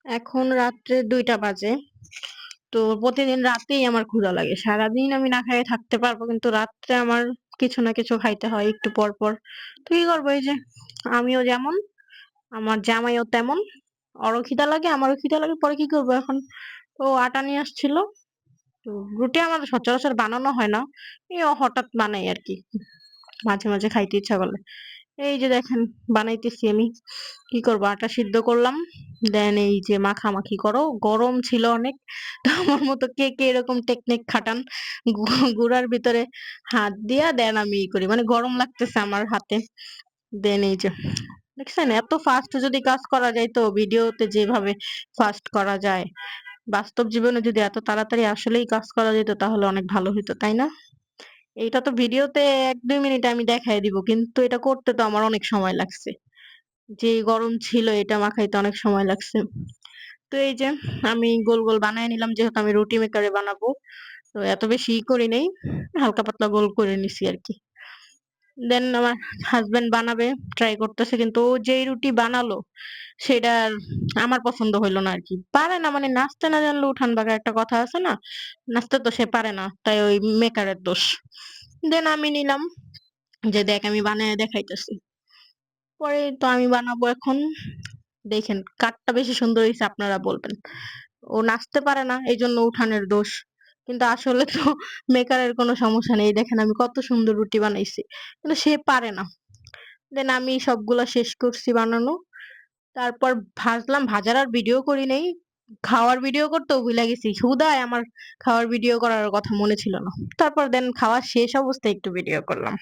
এখন রাত্রে ২টা বাজে। তো প্রতিদিন রাতেই আমার ক্ষুধা লাগে। সারাদিন আমি না খেয়ে থাকতে পারবো। কিন্তু রাত্রে আমার কিছু না কিছু খাইতে হয় একটু পর, পর। তো কি করবো এই যে আমিও যেমন, আমার জামাইও তেমন। ওরও খিদা লাগে, আমারও খিদা লাগে। পরে কি করবো এখন? ও আটা নিয়ে আসছিল। তো রুটি আমার সচরাচর বানানো হয় না। হঠাৎ বানাই আরকি। মাঝে, মাঝে খাইতে ইচ্ছা করলে। এই যে দেখেন বানাইতেছি আমি। কি করব? আটা সিদ্ধ করলাম। দেন এই যে মাখামাখি করো। গরম ছিল অনেক। তো আমার মতো কে এরকম টেকনিক খাটান? গু গুড়ার ভিতরে হাত দিয়া দেন আমি ই করি। মানে গরম লাগতেছে আমার হাতে। দেন এই যে দেখছেন এত ফাস্ট যদি কাজ করা যাইত ভিডিওতে যেভাবে ফাস্ট করা যায়, বাস্তব জীবনে যদি এত তাড়াতাড়ি আসলেই কাজ করা যেত তাহলে অনেক ভালো হইতো, তাই না? এইটা তো ভিডিওতে ১-২ মিনিটে আমি দেখায় দিব। কিন্তু এটা করতে তো আমার অনেক সময় লাগছে। যেই গরম ছিল এটা মাখাইতে অনেক সময় লাগছে। তো এই যে আমি গোল, গোল বানায় নিলাম যেহেতু আমি রুটি মেকারে বানাবো। তো এত বেশি করি নাই। হালকা পাতলা গোল করে নিছি আরকি। দেন আমার হাসব্যান্ড বানাবে, ট্রাই করতেছে কিন্তু ও যেই রুটি বানালো সেটা আর আমার পছন্দ হইল না আরকি। পারে না মানে নাচতে না জানলে উঠান বাঁকা একটা কথা আছে না? নাচতে তো সে পারে না। তাই ওই মেকারের দোষ। দেন আমি নিলাম যে দেখ আমি বানায় দেখাইতেছি। পরে তো আমি বানাবো এখন। দেখেন কারটা বেশি সুন্দর হইছে আপনারা বলবেন। ও নাচতে পারে না এইজন্য উঠানের দোষ। কিন্তু আসলে তো মেকারের কোনো সমস্যা নেই। দেখেন আমি কত সুন্দর রুটি বানাইছি। কিন্তু সে পারে না। দেন আমি সবগুলা শেষ করছি বানানো। তারপর ভাজলাম, ভাজার আর ভিডিও করি নাই। খাওয়ার ভিডিও করতেও ভুইলা গেছি। হুদায় আমার খাওয়ার ভিডিও করার কথা মনে ছিল না। তারপর দেন খাওয়া শেষ অবস্থায় একটু ভিডিও করলাম।